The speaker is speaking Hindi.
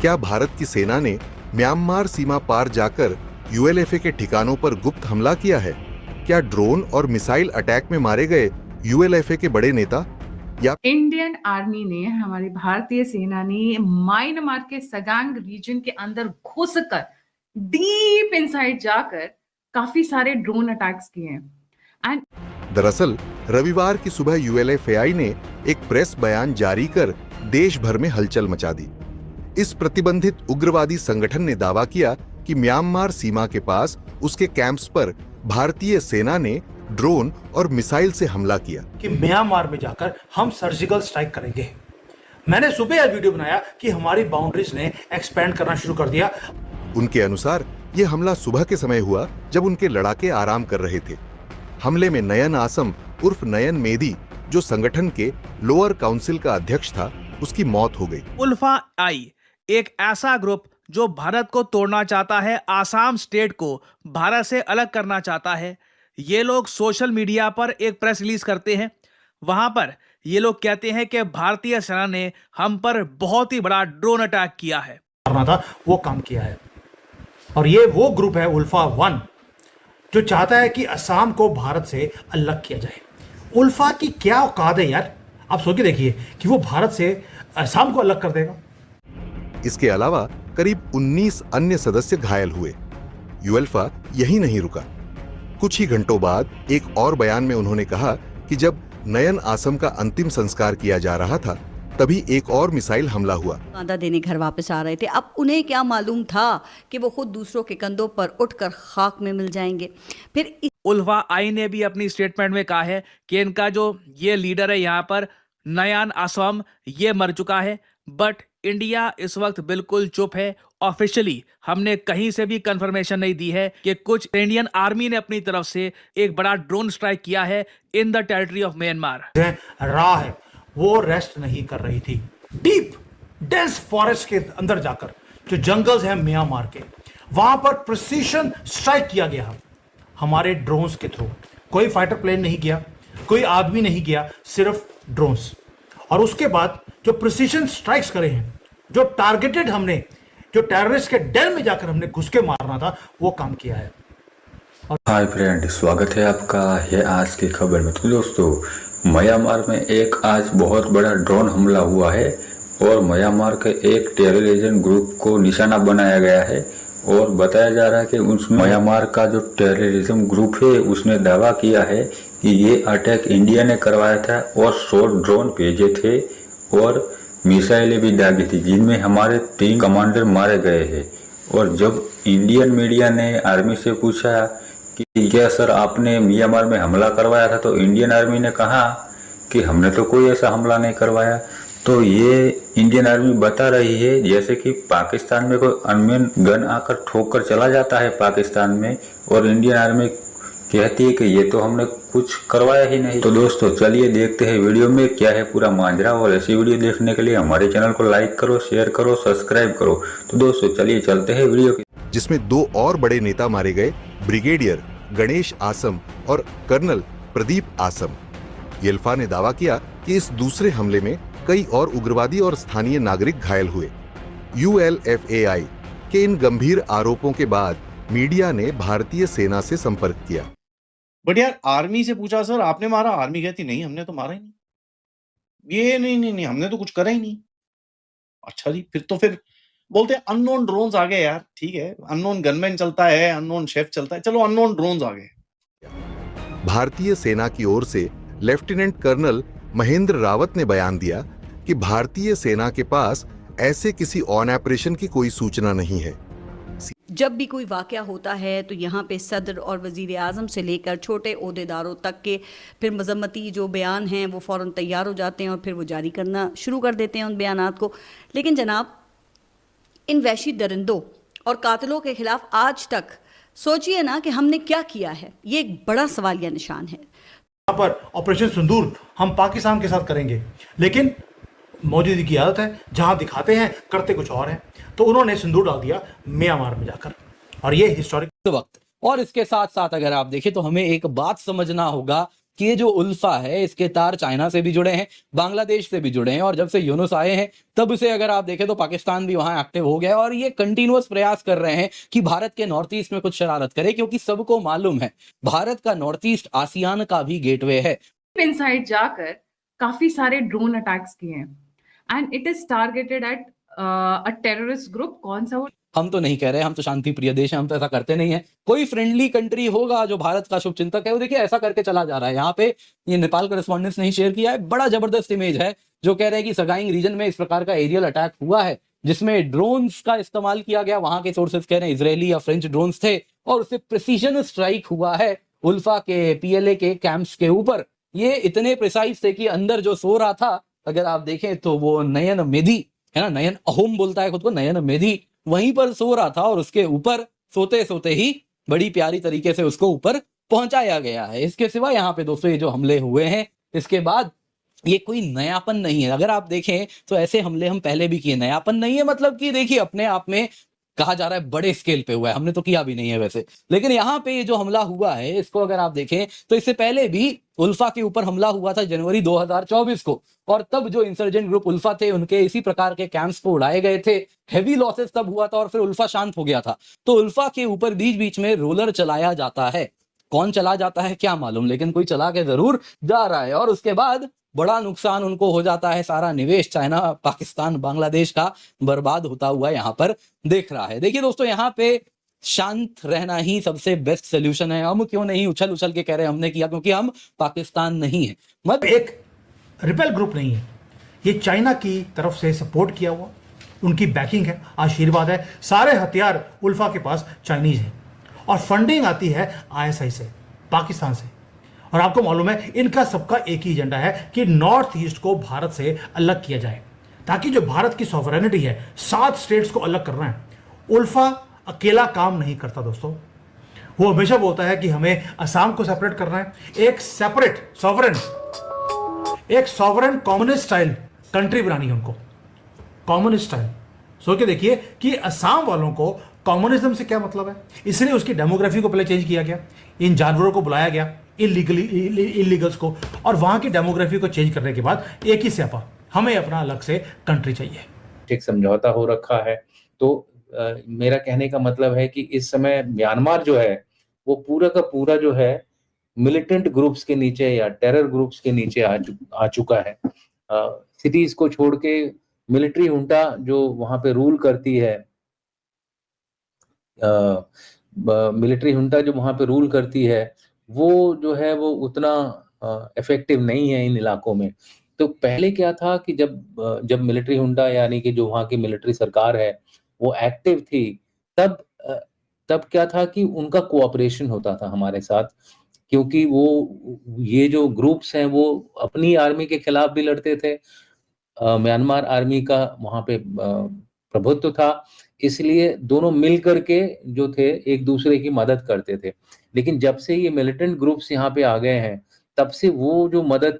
क्या भारत की सेना ने म्यांमार सीमा पार जाकर यूएलएफए के ठिकानों पर गुप्त हमला किया है? क्या ड्रोन और मिसाइल अटैक में मारे गए यूएलएफए के बड़े नेता या इंडियन आर्मी ने, हमारी भारतीय सेना ने म्यांमार के सगांग रीजन के अंदर घुसकर डीप इनसाइड जाकर काफी सारे ड्रोन अटैक्स किए हैं। दरअसल रविवार की सुबह यूएलएफएआई ने एक प्रेस बयान जारी कर देश भर में हलचल मचा दी। इस प्रतिबंधित उग्रवादी संगठन ने दावा किया कि म्यांमार सीमा के पास उसके कैंप्स पर भारतीय सेना ने ड्रोन और मिसाइल से हमला किया कि म्यांमार में जाकर हम सर्जिकल स्ट्राइक करेंगे। मैंने सुबह यह वीडियो बनाया कि हमारी बाउंड्रीज ने एक्सपेंड करना शुरू कर दिया। उनके अनुसार यह हमला सुबह के समय हुआ जब उनके लड़ाके आराम कर रहे थे। हमले में नयन आसम उर्फ नयन मेदी, जो संगठन के लोअर काउंसिल का अध्यक्ष था, उसकी मौत हो गई। उल्फा आई एक ऐसा ग्रुप जो भारत को तोड़ना चाहता है, आसाम स्टेट को भारत से अलग करना चाहता है। ये लोग सोशल मीडिया पर एक प्रेस रिलीज करते हैं। वहां पर ये लोग कहते हैं कि भारतीय सेना ने हम पर बहुत ही बड़ा ड्रोन अटैक किया है, करना था वो काम किया है। और ये वो ग्रुप है उल्फा 1 जो चाहता है कि असम को भारत से अलग किया जाए। उल्फा की क्या औकात है यार, आप सोच के देखिए कि वो भारत से असम को अलग कर देगा। इसके अलावा करीब 19 अन्य सदस्य घायल हुए। यूएल्फा यही नहीं रुका। कुछ ही घंटों बाद एक और बयान में उन्होंने कहा कि जब नयन आसम का अंतिम संस्कार किया जा रहा था, तभी एक और मिसाइल हमला हुआ। वादा देने घर वापस आ रहे थे। अब उन्हें क्या मालूम था कि वो खुद दूसरों के कंधों पर उठकर खाक में मिल जाएंगे। फिर उल्फा आई ने भी अपनी स्टेटमेंट में कहा है कि इनका जो ये लीडर है यहाँ पर नयन आसम, ये मर चुका है। बट इंडिया इस वक्त बिल्कुल चुप है। ऑफिशियली हमने कहीं से भी कंफर्मेशन नहीं दी है कि कुछ इंडियन आर्मी ने अपनी तरफ से एक बड़ा ड्रोन स्ट्राइक किया है in the territory of Myanmar. राह है वो रेस्ट नहीं कर रही थी। डीप डेंस फॉरेस्ट के अंदर जाकर, जो जंगल्स हैं म्यांमार के, वहां पर प्रिसीशन स्ट्राइक किया गया हमारे ड्रोन्स के थ्रू। कोई फाइटर प्लेन नहीं गया, कोई आदमी नहीं गया, सिर्फ ड्रोन्स। और उसके बाद जो प्रिसीशन स्ट्राइक्स करे हैं, जो टारगेटेड हमने, जो टेररिस्ट के डेल में जाकर हमने घुस के मारना था, वो काम किया है। हाय फ्रेंड, स्वागत है आपका है आज की खबर में। तो दोस्तों, म्यांमार में एक आज बहुत बड़ा ड्रोन हमला हुआ है और म्यांमार के एक टेररिज्म ग्रुप को निशाना बनाया गया है। और बताया जा रहा है कि उस म्यांमार का जो टेररिज्म ग्रुप है उसने दावा किया है कि ये अटैक इंडिया ने करवाया था और 100 ड्रोन भेजे थे और मिसाइलें भी दागी थी, जिनमें हमारे 3 कमांडर मारे गए हैं। और जब इंडियन मीडिया ने आर्मी से पूछा कि क्या सर आपने म्यांमार में हमला करवाया था, तो इंडियन आर्मी ने कहा कि हमने तो कोई ऐसा हमला नहीं करवाया। तो ये इंडियन आर्मी बता रही है जैसे कि पाकिस्तान में कोई अनमेन गन आकर ठोक कर चला जाता है पाकिस्तान में, और इंडियन आर्मी कहती है कि ये तो हमने कुछ करवाया ही नहीं। तो दोस्तों चलिए देखते हैं वीडियो में क्या है पूरा माजरा। और ऐसी वीडियो देखने के लिए हमारे चैनल को लाइक करो, शेयर करो, सब्सक्राइब करो। तो दोस्तों चलिए चलते हैं वीडियो की, जिसमें 2 और बड़े नेता मारे गए, ब्रिगेडियर गणेश आसम और कर्नल प्रदीप आसम। यूएल्फा ने दावा किया कि इस दूसरे हमले में कई और उग्रवादी और स्थानीय नागरिक घायल हुए। यूएलएफएआई के इन गंभीर आरोपों के बाद मीडिया ने भारतीय सेना से संपर्क किया। बट यार आर्मी से पूछा, सर आपने मारा? आर्मी कहती नहीं, हमने तो मारा ही नहीं, ये नहीं, हमने तो कुछ करा ही नहीं। अच्छा जी, फिर बोलते हैं अननोन ड्रोन्स आ गए। यार ठीक है, अननोन गनमैन चलता है, अननोन शेफ चलता है, चलो अननोन ड्रोन्स आ गए। भारतीय सेना की ओर से लेफ्टिनेंट कर्नल महेंद्र रावत ने बयान दिया कि भारतीय सेना के पास ऐसे किसी ऑन ऑपरेशन की कोई सूचना नहीं है। जब भी कोई वाकया होता है तो यहाँ पे सदर और वजीर आज़म से लेकर छोटे ओहदेदारों तक के फिर मजम्मती जो बयान हैं वो फ़ौरन तैयार हो जाते हैं और फिर वो जारी करना शुरू कर देते हैं उन बयानात को। लेकिन जनाब, इन वहशी दरिंदों और कातिलों के खिलाफ आज तक सोचिए ना कि हमने क्या किया है। ये एक बड़ा सवालिया निशान है। यहाँ पर ऑपरेशन सिंदूर हम पाकिस्तान के साथ करेंगे, लेकिन मौजूदगी की आदत है, जहां दिखाते हैं करते कुछ और है। तो उन्होंने सिंदूर डाल दिया म्यांमार में जाकर, और ये हिस्टोरिक वक्त। और इसके साथ साथ अगर आप देखें तो हमें एक बात समझना होगा कि ये जो उल्फा है इसके तार चाइना से भी जुड़े हैं, बांग्लादेश से भी जुड़े हैं, और जब से यूनुस आए हैं तब से अगर आप देखें तो पाकिस्तान भी वहां एक्टिव हो गया, और ये कंटिन्यूअस प्रयास कर रहे हैं कि भारत के नॉर्थ ईस्ट में कुछ शरारत करे, क्योंकि सबको मालूम है भारत का नॉर्थ ईस्ट आसियान का भी गेटवे है। इनसाइड जाकर काफी सारे ड्रोन अटैक्स किए हैं and it is targeted at a terrorist group. कौन सा वो? हम तो नहीं कह रहे, हम तो शांति प्रिय देश है, हम तो ऐसा करते नहीं है। कोई फ्रेंडली कंट्री होगा जो भारत का शुभचिंतक है, वो देखिए ऐसा करके चला जा रहा है। यहाँ पे ये नेपाल करेस्पॉन्डेंस ने शेयर किया है, बड़ा जबरदस्त इमेज है जो कह रहे हैं कि सगाइंग रीजन में इस प्रकार का एरियल अटैक हुआ है जिसमें ड्रोन्स का इस्तेमाल किया गया। वहां के सोर्सेज कह रहे हैं इजरायली या फ्रेंच ड्रोन्स थे, और उससे प्रिसीजन स्ट्राइक हुआ है उल्फा के पीएलए के कैंप्स के ऊपर। ये इतने प्रिसाइज थे कि अंदर जो सो रहा था, अगर आप देखें तो वो नयन मेधी है ना, नयन अहोम बोलता है खुद को, नयन मेधी वहीं पर सो रहा था, और उसके ऊपर सोते सोते ही बड़ी प्यारी तरीके से उसको ऊपर पहुंचाया गया है। इसके सिवा यहाँ पे दोस्तों ये जो हमले हुए हैं इसके बाद ये कोई नयापन नहीं है। अगर आप देखें तो ऐसे हमले हम पहले भी किए, नयापन नहीं है मतलब कि देखिए अपने आप में कहा जा रहा है बड़े स्केल पे हुआ है, हमने तो किया भी नहीं है वैसे, लेकिन यहाँ पे ये जो हमला हुआ है इसको अगर आप देखें तो इससे पहले भी उल्फा के ऊपर हमला हुआ था जनवरी 2024 को, और तब जो इंसर्जेंट ग्रुप उल्फा थे उनके इसी प्रकार के कैंप्स को उड़ाए गए थे। हेवी लॉसेस तब हुआ था और फिर उल्फा शांत हो गया था। तो उल्फा के ऊपर बीच बीच में रोलर चलाया जाता है, कौन चला जाता है क्या मालूम, लेकिन कोई चला के जरूर जा रहा है, और उसके बाद बड़ा नुकसान उनको हो जाता है। सारा निवेश चाइना, पाकिस्तान, बांग्लादेश का बर्बाद होता हुआ यहाँ पर देख रहा है। देखिए दोस्तों, यहाँ पे शांत रहना ही सबसे बेस्ट सोल्यूशन है। हम क्यों नहीं उछल उछल के कह रहे हैं हमने किया, क्योंकि हम पाकिस्तान नहीं है। मत एक रिपेल ग्रुप नहीं है, ये चाइना की तरफ से सपोर्ट किया हुआ, उनकी बैकिंग है, आशीर्वाद है। सारे हथियार उल्फा के पास चाइनीज है, और फंडिंग आती है आईएसआई से, पाकिस्तान से। और आपको मालूम है इनका सबका एक ही एजेंडा है कि नॉर्थ ईस्ट को भारत से अलग किया जाए, ताकि जो भारत की सॉवरेनिटी है 7 स्टेट्स को अलग करना है। उल्फा अकेला काम नहीं करता दोस्तों, वो हमेशा बोलता है कि हमें असम को सेपरेट करना है, एक separate sovereign communist style country बनानी है उनको, कम्युनिस्ट स्टाइल। सोच के देखिए कि असम वालों को कम्युनिज्म से क्या मतलब है। इसलिए उसकी डेमोग्राफी को पहले चेंज किया गया, इन जानवरों को बुलाया गया, इलीगल्स को, और वहां की डेमोग्राफी को चेंज करने के बाद एक ही स्यापा, हमें अपना अलग से कंट्री चाहिए। एक समझौता हो रखा है। तो मेरा कहने का मतलब है कि इस समय म्यांमार जो है वो पूरा का पूरा जो है मिलिटेंट ग्रुप्स के नीचे या टेरर ग्रुप्स के नीचे आ चुका है। सिटीज को छोड़ के मिलिट्री हुंटा जो वहां पे रूल करती है, मिलिट्री हुंटा जो वहां पे रूल करती है वो जो है वो उतना इफेक्टिव नहीं है इन इलाकों में। तो पहले क्या था कि जब मिलिट्री हुंटा यानी कि जो वहाँ की मिलिट्री सरकार है वो एक्टिव थी, तब क्या था कि उनका कोऑपरेशन होता था हमारे साथ, क्योंकि वो ये जो ग्रुप्स हैं वो अपनी आर्मी के खिलाफ भी लड़ते थे। म्यांमार आर्मी का वहाँ पे प्रभुत्व था, इसलिए दोनों मिल करके जो थे एक दूसरे की मदद करते थे। लेकिन जब से ये मिलिटेंट ग्रुप्स यहाँ पे आ गए हैं तब से वो जो मदद